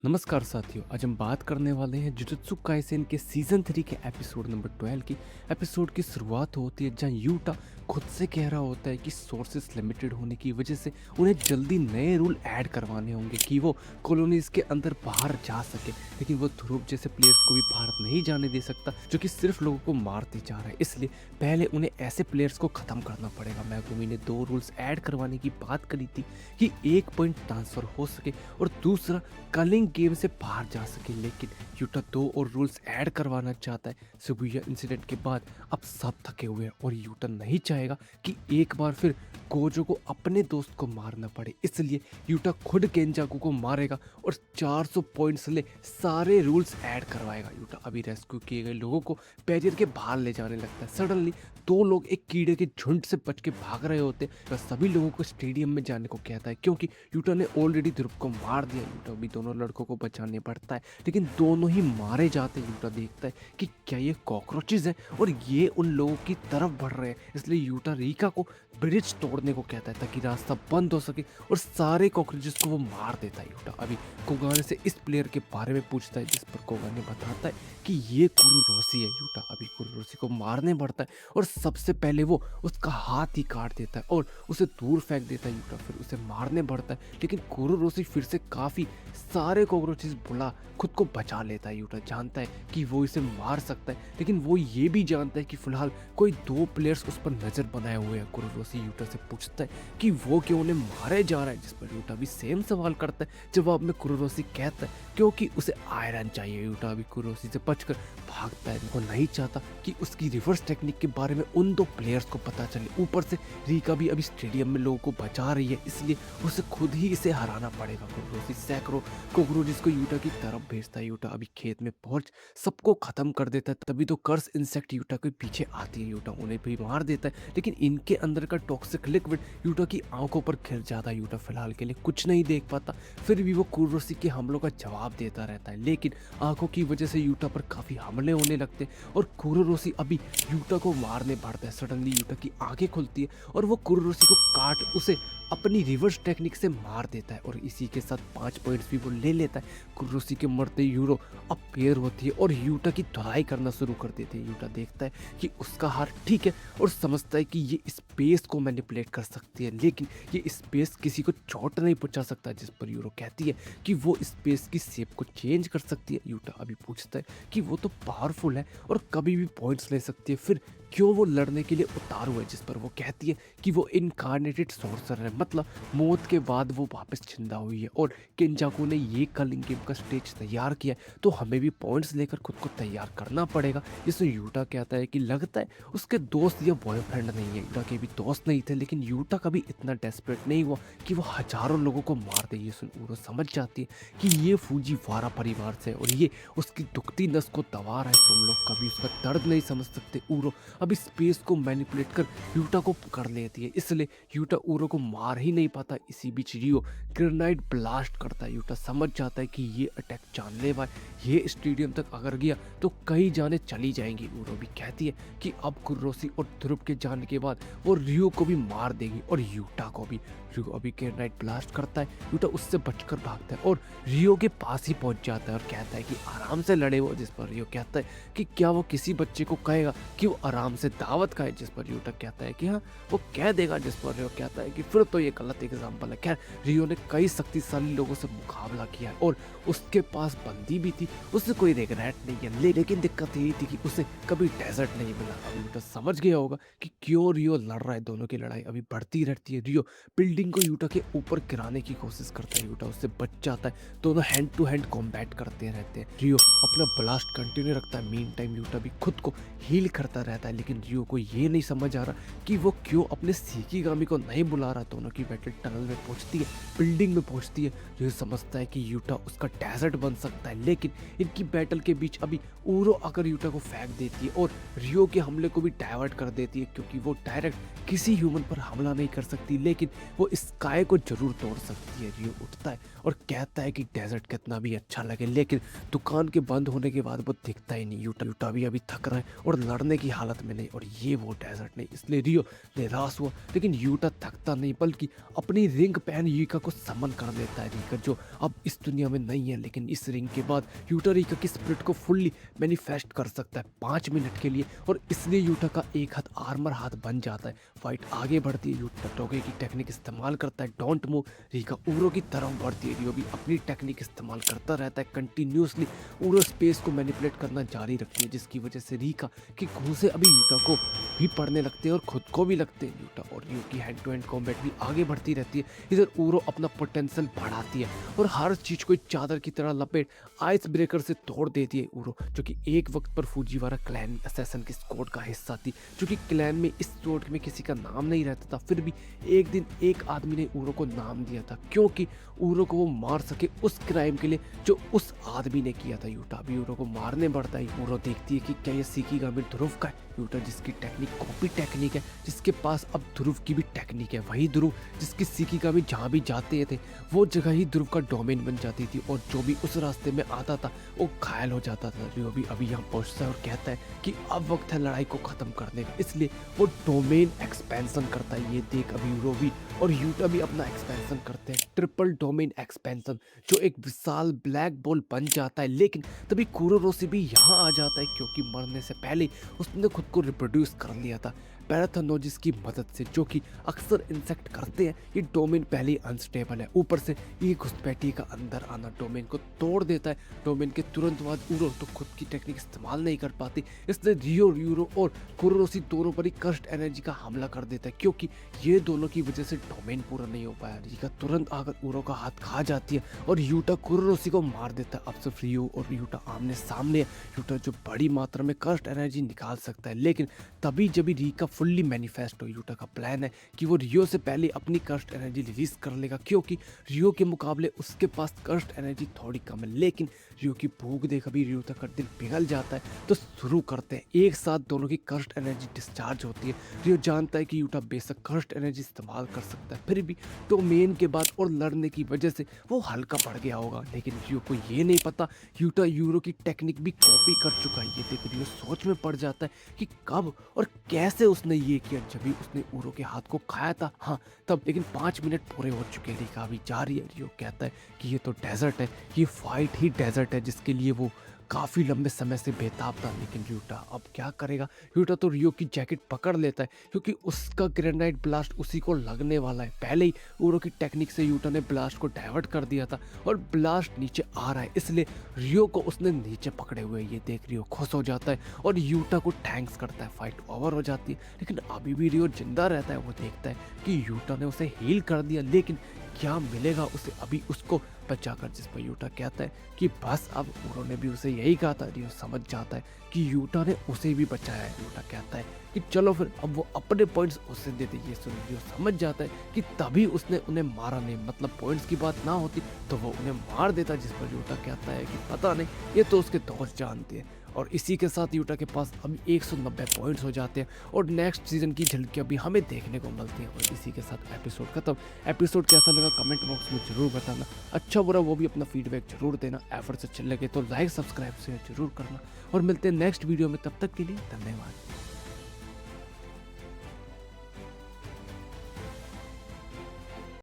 नमस्कार साथियों, आज हम बात करने वाले हैं जुजुत्सु काइसेन के सीजन 3 के एपिसोड नंबर 12 की। एपिसोड की शुरुआत होती है जहां यूटा खुद से कह रहा होता है कि सोर्सेस लिमिटेड होने की वजह से उन्हें जल्दी नए रूल ऐड करवाने होंगे कि वो कॉलोनीज के अंदर बाहर जा सके, लेकिन वो ध्रुव जैसे प्लेयर्स को भी बाहर नहीं जाने दे सकता जो कि सिर्फ लोगों को मारते जा रहा है। इसलिए पहले उन्हें ऐसे प्लेयर्स को खत्म करना पड़ेगा। मैगुमी ने 2 रूल्स ऐड करवाने की बात करी थी कि 1 पॉइंट ट्रांसफर हो सके और दूसरा कलिंग गेम से बाहर जा सके, लेकिन यूटा 2 और रूल्स ऐड करवाना चाहता है। शिबुया इंसिडेंट के बाद अब सब थके हुए हैं और यूटा नहीं चाहेगा कि एक बार फिर गोजो को अपने दोस्त को मारना पड़े, इसलिए यूटा खुद केंजाकू को मारेगा और 400 पॉइंट्स ले सारे रूल्स ऐड करवाएगा। यूटा अभी रेस्क्यू किए गए लोगों को बैरियर के बाहर ले जाने लगता है। सडनली 2 लोग एक कीड़े के झुंड से बच के भाग रहे होते हैं। वह सभी लोगों को स्टेडियम में जाने को कहता है क्योंकि यूटा ने ऑलरेडी ध्रुव को मार दिया। यूटा भी दोनों लड़कों को बचाने पड़ता है, लेकिन दोनों ही मारे जाते हैं। यूटा देखता है कि क्या ये कॉकरोचेज हैं और ये उन लोगों की तरफ बढ़ रहे हैं, इसलिए यूटा रीका को ब्रिज तोड़ने को कहता है ताकि रास्ता बंद हो सके और सारे कॉकरोचेस को वो मार देता है। यूटा अभी कोगाने से इस प्लेयर के बारे में पूछता है, जिस पर कोगाने बताता है कि ये कुरुरोसी है। यूटा अभी कुरुरोसी को मारने पड़ता है और सबसे पहले वो उसका हाथ ही काट देता है और उसे दूर फेंक देता है। यूटा फिर उसे मारने पड़ता है, लेकिन कुरुरोसी फिर से काफी सारे कॉकरोचेस बुला खुद को बचा लेता है। यूटा जानता है कि वो इसे मार सकता है, लेकिन वो ये भी जानता है कि फिलहाल कोई 2 प्लेयर्स उस पर नजर बनाए हुए हैं। कुरुरोसी यूटा से पूछता है कि वो क्यों उन्हें मारे जा रहा है, जिस पर यूटा भी सेम सवाल करता है। जवाब में कुरुरोसी कहता है क्योंकि उसे आयरन चाहिए। यूटा अभी कुरुरोसी से बचकर भागता है। वो नहीं चाहता कि उसकी रिवर्स टेक्निक के बारे में उन 2 प्लेयर्स को पता चले। ऊपर से रीका भी अभी स्टेडियम में लोगों को बचा रही है, इसलिए उसे खुद ही इसे हराना पड़ेगा। कुरुरोसी सैकड़ों कॉकरोचेस को यूटा की तरफ भेजता है। यूटा अभी खेत में पहुंच सबको खत्म कर देता है। तभी तो कर्स इंसेक्ट यूटा के पीछे आती है। यूटा उन्हें भी मार देता है, लेकिन इनके अंदर का टॉक्सिक लिक्विड यूटा की आंखों पर गिर जाता है। यूटा फिलहाल के लिए कुछ नहीं देख पाता, फिर भी वो कुरुरोसी के हमलों का जवाब देता रहता है, लेकिन आंखों की वजह से यूटा पर काफी हमले होने लगते हैं और कुरुरोसी अभी यूटा को मारने पड़ता है। सडनली यूटा की आंखें खुलती है और वो कुरुरोसी को काट उसे अपनी रिवर्स टेक्निक से मार देता है और इसी के साथ 5 पॉइंट्स भी वो ले लेता है। कुरुरोसी के मरते यूरो अब पेयर होती है और यूटा की धुलाई करना शुरू कर देती है। यूटा देखता है कि उसका हार ठीक है और समझता है कि ये स्पेस को मैनिपुलेट कर सकती है, लेकिन ये स्पेस किसी को चोट नहीं पहुंचा सकता, जिस पर यूरो कहती है कि वो स्पेस की शेप को चेंज कर सकती है। यूटा अभी पूछता है कि वो तो पावरफुल है और कभी भी पॉइंट्स ले सकती है, फिर क्यों वो लड़ने के लिए उतारू है, जिस पर वो कहती है कि वो इनकार्नेटेड सोर्सर है, मतलब मौत के बाद वो वापस जिंदा हुई है और केंजाकू ने ये कलिंग गेम का स्टेज तैयार किया है, तो हमें भी पॉइंट्स लेकर खुद को तैयार करना पड़ेगा। जिससे यूटा कहता है कि लगता है उसके दोस्त या बॉयफ्रेंड नहीं है। यूटा के भी दोस्त नहीं थे, लेकिन यूटा कभी इतना डेस्परेट नहीं हुआ कि वो हजारों लोगों को मार दे। ये सुन ऊरो समझ जाती है कि ये फूजीवारा परिवार से और ये उसकी दुखती नस को दबा रहा है। तुम लोग कभी उसका दर्द नहीं समझ सकते। ऊरो अब स्पेस को मैनिपुलेट कर यूटा को पकड़ लेती है, इसलिए यूटा ऊरो को मार ही नहीं पाता। इसी बीच रियो ग्रेनाइट ब्लास्ट करता है। यूटा समझ जाता है कि ये अटैक जानलेवा है, ये स्टेडियम तक अगर गया तो कई जाने चली जाएंगी। ऊरो भी कहती है कि अब कुर्रोसी और ध्रुव के जाने के बाद वो रियो को भी मार देगी और यूटा को भी। रियो अभी ग्रेनाइट ब्लास्ट करता है, यूटा उससे बचकर भागता है और रियो के पास ही पहुंच जाता है और कहता है कि आराम से लड़े वो, जिस पर रियो कहता है कि क्या वो किसी बच्चे को कहेगा कि वो आराम से दावत खाए, जिस पर यूटा कहता है कि हाँ वो कह देगा, जिस पर रियो कहता है कि फिर तो ये गलत एग्जाम्पल है। खैर रियो ने कई शक्तिशाली लोगों से मुकाबला किया है और उसके पास बंदी भी थी, उससे कोई रिग्रेट नहीं है, लेकिन दिक्कत यही थी कि उसे कभी डेजर्ट नहीं मिला। अब यूटा समझ गया होगा कि क्यों रियो लड़ रहा है। दोनों की लड़ाई अभी बढ़ती रहती है। रियो बिल्डिंग को यूटा के ऊपर गिराने की कोशिश करता है, यूटा उससे बच जाता है। दोनों हैंड टू हैंड कॉम्बैट करते रहते हैं। रियो अपना ब्लास्ट कंटिन्यू रखता है, मीन टाइम यूटा भी खुद को हील करता रहता है, लेकिन रियो को ये नहीं समझ आ रहा कि वो क्यों अपने सीकीगामी को नहीं बुला रहा। दोनों की बैटल टनल में पहुंचती है, बिल्डिंग में पहुंचती है। रियो समझता है कि यूटा उसका डेजर्ट बन सकता है, लेकिन इनकी बैटल के बीच अभी ऊरो आकर यूटा को फेंक देती है और रियो के हमले को भी डाइवर्ट कर देती है, क्योंकि वो डायरेक्ट किसी ह्यूमन पर हमला नहीं कर सकती, लेकिन वो स्काई को जरूर तोड़ सकती है। रियो उठता है और कहता है कि डेजर्ट कितना भी अच्छा लगे, लेकिन दुकान के बंद होने के बाद वो दिखता ही नहीं। यूटा भी अभी थक रहा है और लड़ने की हालत डेजर्ट में नहीं और ये वो डेजर्ट नहीं। इसलिए रियो निराश हुआ, लेकिन यूटा थकता नहीं बल्कि अपनी रिंग पहन यूका को समन कर देता है। रीका जो अब इस दुनिया में नहीं है, लेकिन इस रिंग के बाद यूटा रीका की स्पिरिट को फुल्ली मैनिफेस्ट कर सकता है 5 मिनट के लिए, और इसलिए यूटा का एक हाथ आर्मर हाथ बन जाता है। फाइट आगे बढ़ती है, यूटा टोगे की टेक्निक इस्तेमाल करता है, डोंट मूव। रीका उरो की तरफ बढ़ती है, रियो भी अपनी टेक्निक इस्तेमाल करता रहता है कंटिन्यूसली। उरो स्पेस को मैनिपुलेट करना जारी रखती है, जिसकी वजह से रीका के घूंसे अभी यूटा को भी पड़ने लगते हैं और खुद को भी लगते हैं। यूटा और रियो की हैंड टू हैंड कॉम्बैट भी आगे बढ़ती रहती है। इधर उरो अपना पोटेंशियल बढ़ाती है और हर चीज को एक चादर की तरह लपेट आइस ब्रेकर से तोड़ देती है। उरो जो कि एक वक्त पर फूजीवारा क्लैन असैसिन की स्क्वाड का हिस्सा थी, जो कि क्लैन में इस स्क्वाड में किसी का नाम नहीं रहता था, फिर भी एक दिन एक आदमी ने उरो को नाम दिया था क्योंकि उरो को वो मार सके उस क्राइम के लिए जो उस आदमी ने किया था। यूटा भी उरो को मारने बढ़ता है। उरो देखती है कि क्या ये शिकिगामी ध्रुव का है। यूटा जिसकी टेक्निक कॉपी टेक्निक है, जिसके पास अब ध्रुव की भी टेक्निक है, वही ध्रुव जिसकी शिकिगामी जहाँ भी जाते थे वो जगह ही ध्रुव का डोमेन बन जाती थी, और जो भी उस रास्ते में आता था वो घायल हो जाता था। रियो भी अभी यहाँ पहुँचता है और कहता है कि अब वक्त है लड़ाई को खत्म करने का, इसलिए वो डोमेन एक्सपेंशन करता है। ये देख अभी रियो भी और यूटा भी अपना एक्सपेंशन करते हैं, ट्रिपल डोमेन एक्सपेंशन, जो एक विशाल ब्लैक बॉल बन जाता है। लेकिन तभी कुरोरोसी भी यहाँ आ जाता है क्योंकि मरने से पहले उसने खुद को रिप्रोड्यूस कर लिया था पैराथोनोजिस की मदद से, जो कि अक्सर इंसेक्ट करते हैं। ये डोमेन पहले अनस्टेबल है, ऊपर से ये घुसपैठी का अंदर आना डोमेन को तोड़ देता है। डोमेन के तुरंत बाद उरो तो खुद की टेक्निक इस्तेमाल नहीं कर पाती, इसलिए रियो यूरो और कुरोरोसी दोनों पर ही कर्स्ट एनर्जी का हमला कर देता है क्योंकि ये दोनों की वजह से डोमेन पूरा नहीं हो पाया। रीका तुरंत आकर उरो का हाथ खा जाती है और यूटा कुरोरोसी को मार देता है। अब सिर्फ रियो और यूटा आमने सामने है। यूटा जो बड़ी मात्रा में कर्स्ट एनर्जी निकाल सकता है, लेकिन तभी जब रीका फुल्ली मैनिफेस्ट हो, यूटा का प्लान है कि वो रियो से पहले अपनी कर्स्ट एनर्जी रिलीज कर लेगा क्योंकि रियो के मुकाबले उसके पास कर्स्ट एनर्जी थोड़ी कम है। लेकिन रियो की भूख देख अभी रियो का दिल पिघल जाता है, तो शुरू करते हैं। एक साथ दोनों की कर्स्ट एनर्जी डिस्चार्ज होती है। रियो जानता है कि यूटा बेशक कर्स्ट एनर्जी इस्तेमाल कर सकता है, फिर भी डोमेन के बाद और लड़ने की वजह से वो हल्का पड़ गया होगा, लेकिन रियो को ये नहीं पता यूटा यूरो की टेक्निक भी कॉपी कर चुका है। ये देख रियो सोच में पड़ जाता है कि कब और कैसे उसने ये किया। जब भी उसने उरो के हाथ को खाया था, हाँ तब, लेकिन 5 मिनट पूरे हो चुके हैं। रीका अभी जा रही है। रियो कहता है कि ये तो डेजर्ट है, ये फाइट ही डेजर्ट है जिसके लिए वो काफ़ी लंबे समय से बेताब था। लेकिन यूटा अब क्या करेगा। यूटा तो रियो की जैकेट पकड़ लेता है क्योंकि उसका ग्रेनाइट ब्लास्ट उसी को लगने वाला है। पहले ही उरो की टेक्निक से यूटा ने ब्लास्ट को डाइवर्ट कर दिया था और ब्लास्ट नीचे आ रहा है, इसलिए रियो को उसने नीचे पकड़े हुए। ये देख रियो खुश हो जाता है और यूटा को थैंक्स करता है। फाइट ओवर हो जाती है, लेकिन अभी भी रियो जिंदा रहता है। वो देखता है कि यूटा ने उसे हील कर दिया, लेकिन क्या मिलेगा उसे अभी उसको बचाकर, जिस पर यूटा कहता है कि बस अब उरो ने भी उसे यही कहा था। रियो समझ जाता है कि यूटा ने उसे भी बचाया है। यूटा कहता है कि चलो फिर अब वो अपने पॉइंट्स उससे देते। ये सुन रियो समझ जाता है कि तभी उसने उन्हें मारा नहीं, मतलब पॉइंट्स की बात ना होती तो वो उन्हें मार देता। जिस पर यूटा कहता है कि पता नहीं, ये तो उसके दोस्त जानते हैं। और इसी के साथ यूटा के पास अभी 190 पॉइंट्स हो जाते हैं और नेक्स्ट सीजन की झलकियां भी हमें देखने को मिलती हैं। और इसी के साथ एपिसोड खत्म। एपिसोड कैसा लगा कमेंट बॉक्स में जरूर बताना, अच्छा बुरा वो भी अपना फीडबैक जरूर देना। एफर्ट्स अच्छे लगे तो लाइक सब्सक्राइब शेयर जरूर करना और मिलते हैं नेक्स्ट वीडियो में। तब तक के लिए धन्यवाद।